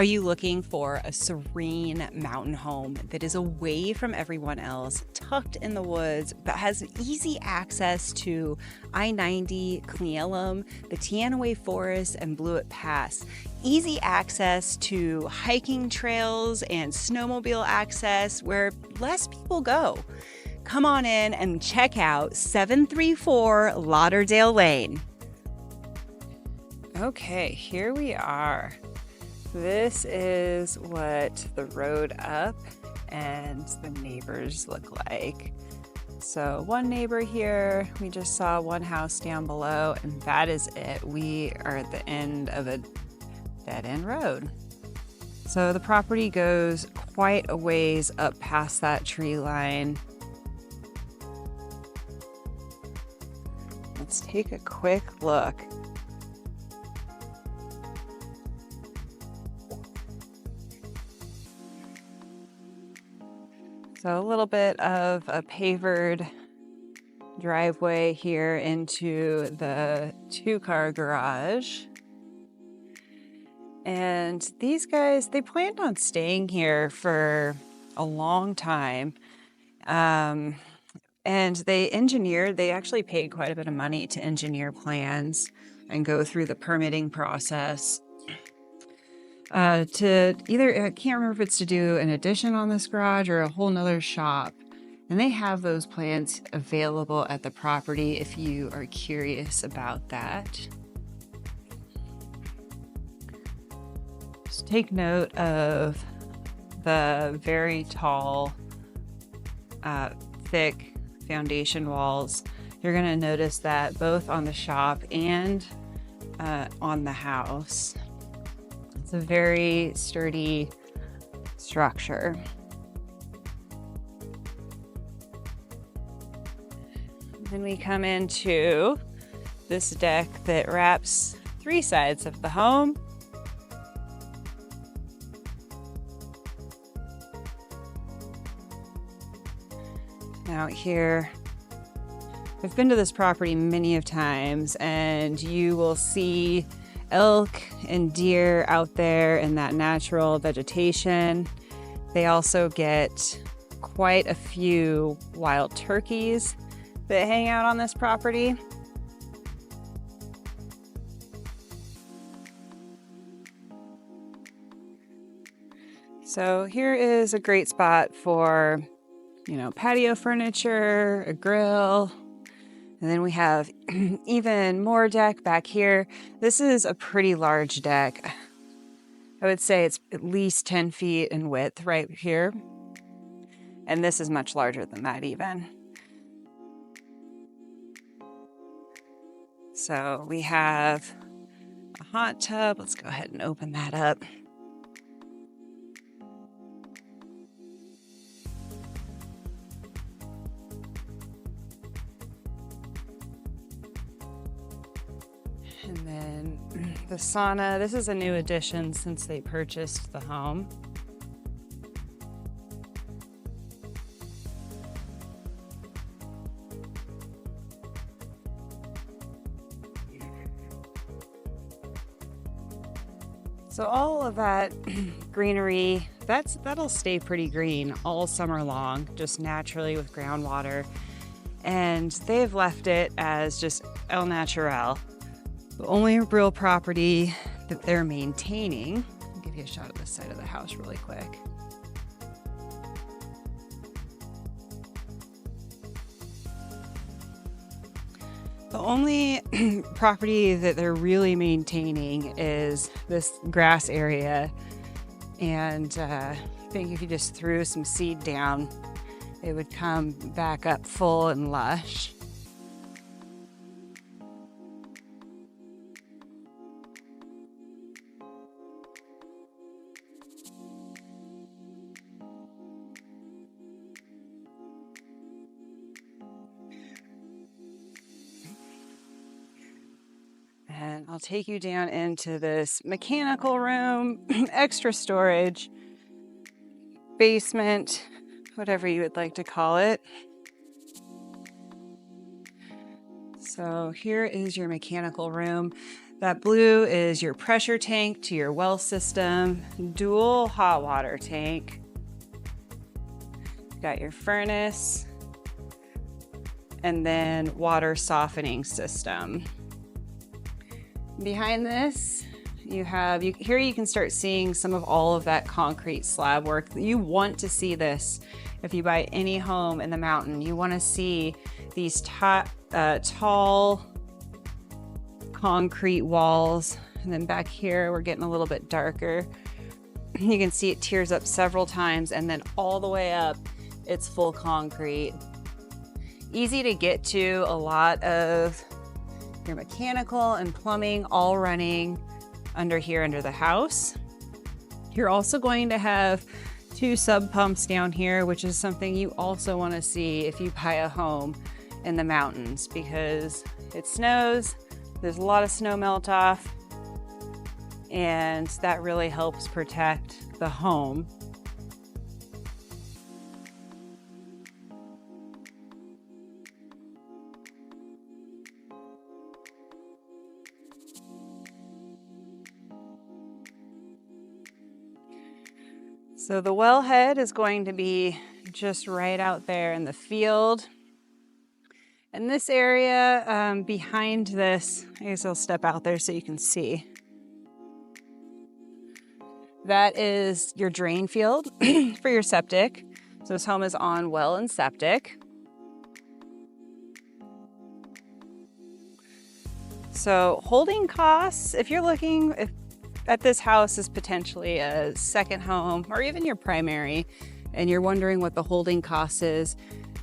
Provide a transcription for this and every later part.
Are you looking for a serene mountain home that is away from everyone else, tucked in the woods, but has easy access to I-90, Cle Elum, the Teanaway Forest, and Blewett Pass? Easy access to hiking trails and snowmobile access where less people go. Come on in and check out 734 Lauderdale Lane. Okay, here we are. This is what the road up and the neighbors look like. So one neighbor here, we just saw one house down below, and that is it. We are at the end of a dead-end road. So the property goes quite a ways up past that tree line. Let's take a quick look. So a little bit of a pavered driveway here into the two-car garage. And these guys, they planned on staying here for a long time. And they actually paid quite a bit of money to engineer plans and go through the permitting process. To either, I can't remember if it's to do an addition on this garage or a whole nother shop. And they have those plans available at the property if you are curious about that. Just take note of the very tall, thick foundation walls. You're going to notice that both on the shop and on the house. It's a very sturdy structure. Then we come into this deck that wraps three sides of the home. Out here, I've been to this property many of times, and you will see elk and deer out there in that natural vegetation. They also get quite a few wild turkeys that hang out on this property. So here is a great spot for, patio furniture, a grill. And then we have even more deck back here. This is a pretty large deck. I would say it's at least 10 feet in width right here. And this is much larger than that even. So we have a hot tub. Let's go ahead and open that up. And then the sauna. This is a new addition since they purchased the home. So all of that greenery, that'll stay pretty green all summer long, just naturally with groundwater. And they've left it as just el natural. The only real property that they're maintaining, I'll give you a shot of the side of the house really quick. The only property that they're really maintaining is this grass area. And I think if you just threw some seed down, it would come back up full and lush. And I'll take you down into this mechanical room, extra storage, basement, whatever you would like to call it. So here is your mechanical room. That blue is your pressure tank to your well system, dual hot water tank. Got your furnace, and then water softening system. Behind this, you have, here you can start seeing some of all of that concrete slab work. You want to see this if you buy any home in the mountain. You want to see these tall concrete walls. And then back here, we're getting a little bit darker. You can see it tears up several times, and then all the way up, it's full concrete. Easy to get to, a lot of your mechanical and plumbing all running under here, under the house. You're also going to have 2 sub pumps down here, which is something you also want to see if you buy a home in the mountains, because it snows, there's a lot of snow melt off, and that really helps protect the home. So the wellhead is going to be just right out there in the field. And this area behind this, I guess I'll step out there so you can see. That is your drain field for your septic. So this home is on well and septic. So holding costs, if you're looking, at this house is potentially a second home or even your primary, and you're wondering what the holding cost is,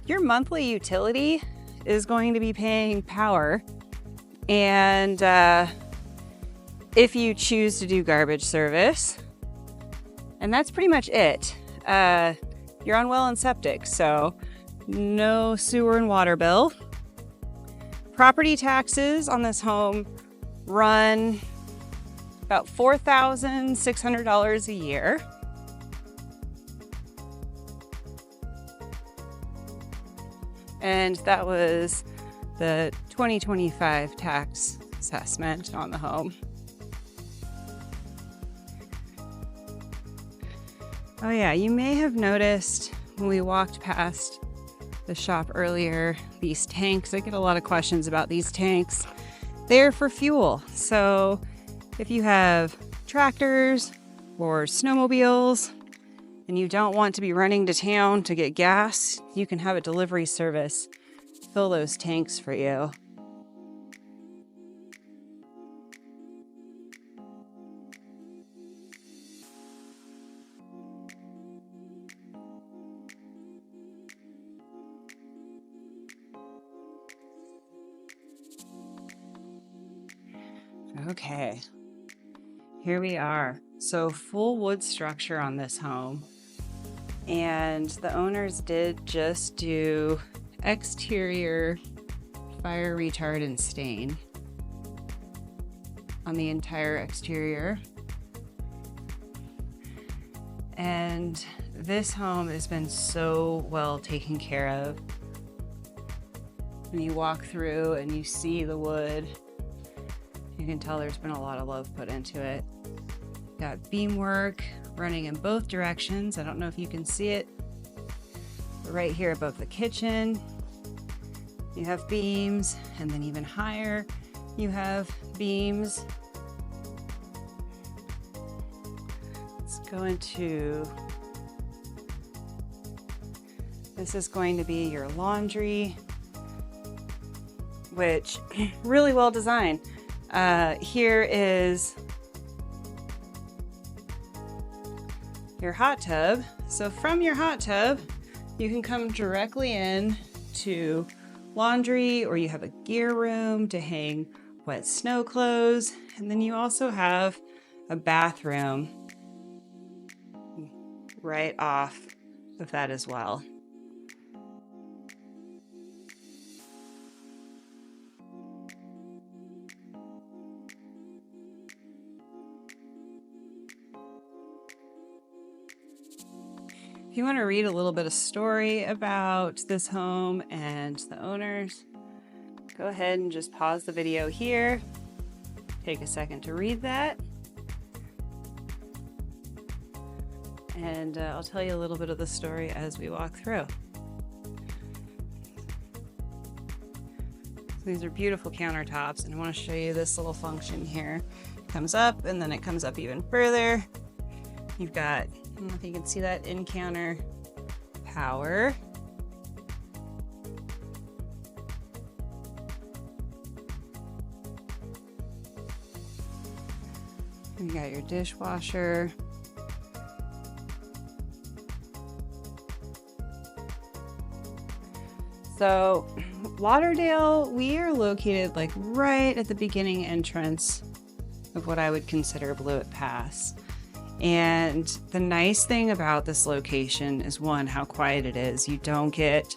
your monthly utility is going to be paying power. And if you choose to do garbage service, and that's pretty much it. You're on well and septic, so no sewer and water bill. Property taxes on this home run about $4,600 a year. And that was the 2025 tax assessment on the home. Oh yeah, you may have noticed when we walked past the shop earlier, these tanks. I get a lot of questions about these tanks. They're for fuel. So if you have tractors or snowmobiles and you don't want to be running to town to get gas, you can have a delivery service fill those tanks for you. Okay. Here we are. So full wood structure on this home, and the owners did just do exterior fire retardant stain on the entire exterior. And this home has been so well taken care of. When you walk through and you see the wood, you can tell there's been a lot of love put into it. Got beam work running in both directions. I don't know if you can see it, but right here above the kitchen, you have beams, and then even higher, you have beams. Let's go into, this is going to be your laundry, which really well designed. Here is your hot tub. So from your hot tub, you can come directly in to laundry, or you have a gear room to hang wet snow clothes. And then you also have a bathroom right off of that as well. If you want to read a little bit of story about this home and the owners, go ahead and just pause the video here take a second to read that. And I'll tell you a little bit of the story as we walk through. So these are beautiful countertops, and I want to show you this little function here. It comes up and then it comes up even further. You've got, I don't know if you can see that, in counter power. You got your dishwasher. So Lauderdale, we are located like right at the beginning entrance of what I would consider Blewett Pass. And the nice thing about this location is, one, how quiet it is. You don't get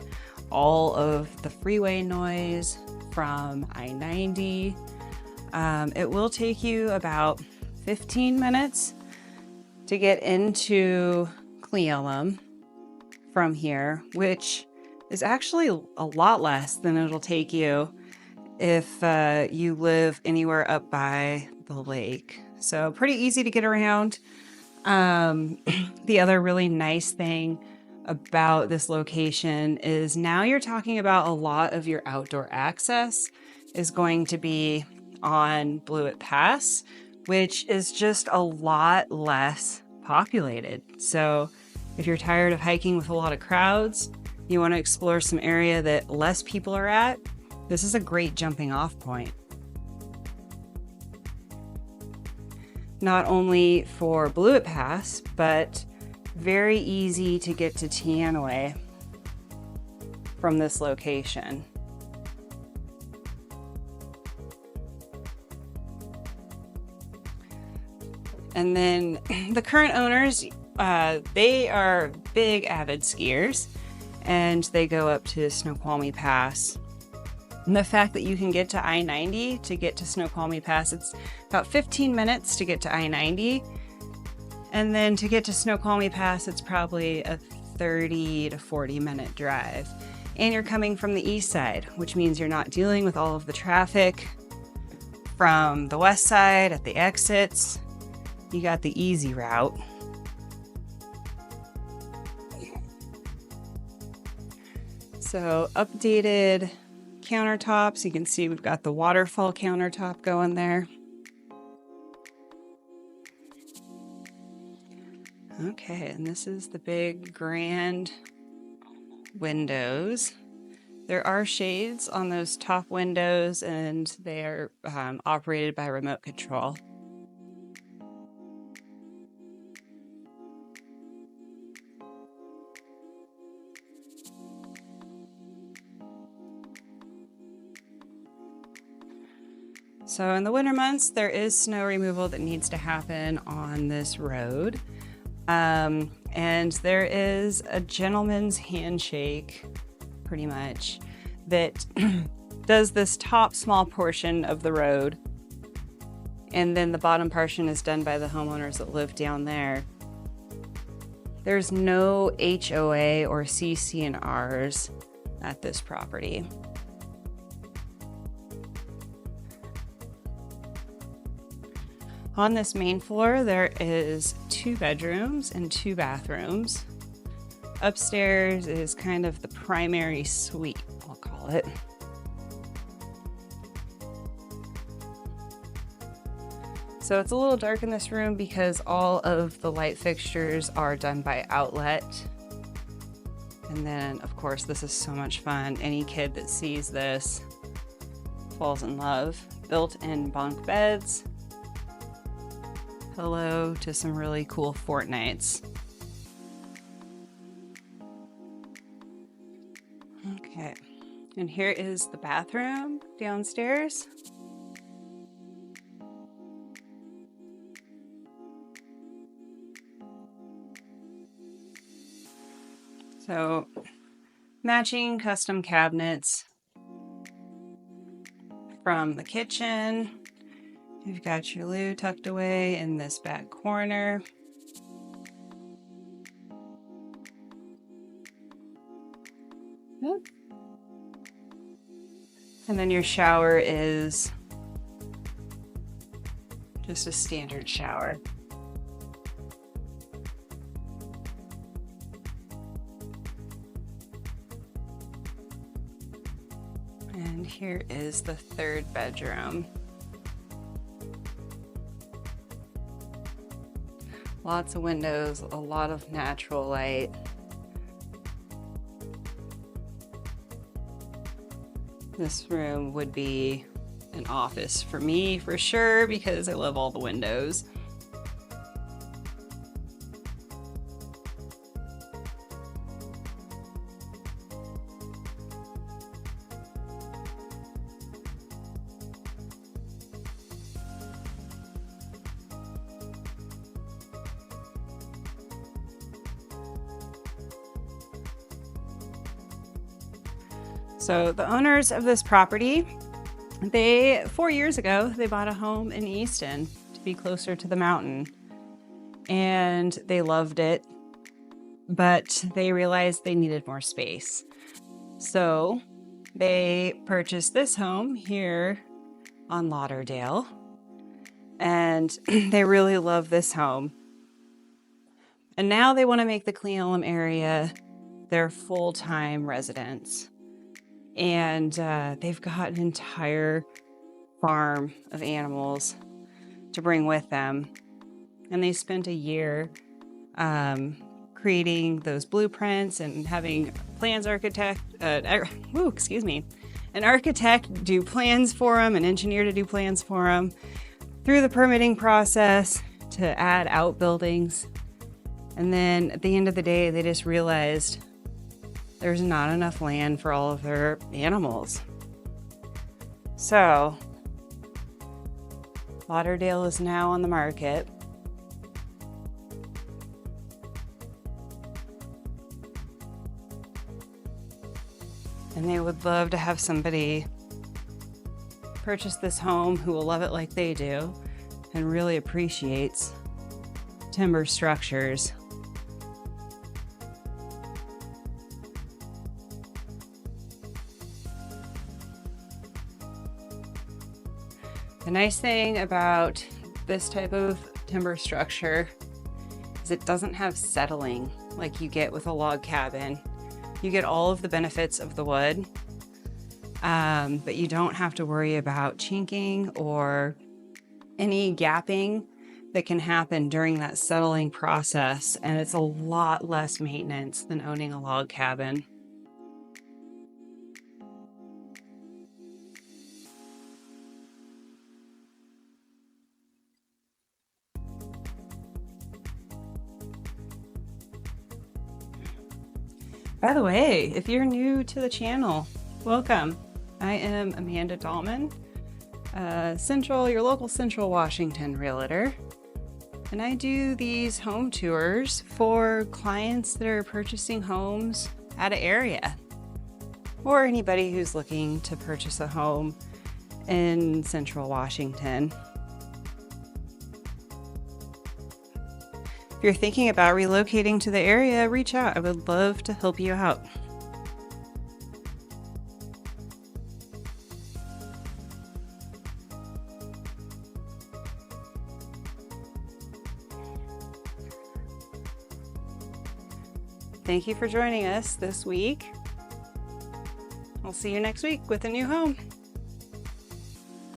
all of the freeway noise from I-90. It will take you about 15 minutes to get into Cle Elum from here, which is actually a lot less than it'll take you if you live anywhere up by the lake. So pretty easy to get around. The other really nice thing about this location is now you're talking about a lot of your outdoor access is going to be on Blewett Pass, which is just a lot less populated. So if you're tired of hiking with a lot of crowds, you want to explore some area that less people are at, this is a great jumping off point. Not only for Blewett Pass, but very easy to get to Teanaway from this location. And then the current owners, they are big avid skiers, and they go up to Snoqualmie Pass. And the fact that you can get to I-90 to get to Snoqualmie Pass, it's about 15 minutes to get to I-90. And then to get to Snoqualmie Pass, it's probably a 30 to 40 minute drive. And you're coming from the east side, which means you're not dealing with all of the traffic from the west side at the exits. You got the easy route. So updated countertops. You can see we've got the waterfall countertop going there. Okay, and this is the big grand windows. There are shades on those top windows, and they are operated by remote control. So in the winter months, there is snow removal that needs to happen on this road. And there is a gentleman's handshake, pretty much, that does this top small portion of the road. And then the bottom portion is done by the homeowners that live down there. There's no HOA or CC&Rs at this property. On this main floor, there is 2 bedrooms and 2 bathrooms. Upstairs is kind of the primary suite, I'll call it. So it's a little dark in this room because all of the light fixtures are done by outlet. And then, of course, this is so much fun. Any kid that sees this falls in love. Built-in bunk beds. Hello to some really cool Fortnites. Okay, and here is the bathroom downstairs. So, matching custom cabinets from the kitchen. You've got your loo tucked away in this back corner. And then your shower is just a standard shower. And here is the third bedroom. Lots of windows, a lot of natural light. This room would be an office for me for sure because I love all the windows. So the owners of this property, 4 years ago, they bought a home in Easton to be closer to the mountain, and they loved it, but they realized they needed more space. So they purchased this home here on Lauderdale, and they really love this home. And now they want to make the Cle Elum area their full-time residence. And they've got an entire farm of animals to bring with them. And they spent a year creating those blueprints and having an architect do plans for them, an engineer to do plans for them, through the permitting process to add outbuildings. And then at the end of the day, they just realized there's not enough land for all of their animals. So Lauderdale is now on the market. And they would love to have somebody purchase this home who will love it like they do and really appreciates timber structures. The nice thing about this type of timber structure is it doesn't have settling like you get with a log cabin. You get all of the benefits of the wood, but you don't have to worry about chinking or any gapping that can happen during that settling process, and it's a lot less maintenance than owning a log cabin. By the way, if you're new to the channel, welcome. I am Amanda Dahlman, your local Central Washington realtor, and I do these home tours for clients that are purchasing homes out of area, or anybody who's looking to purchase a home in Central Washington. If you're thinking about relocating to the area, reach out. I would love to help you out. Thank you for joining us this week. I'll see you next week with a new home.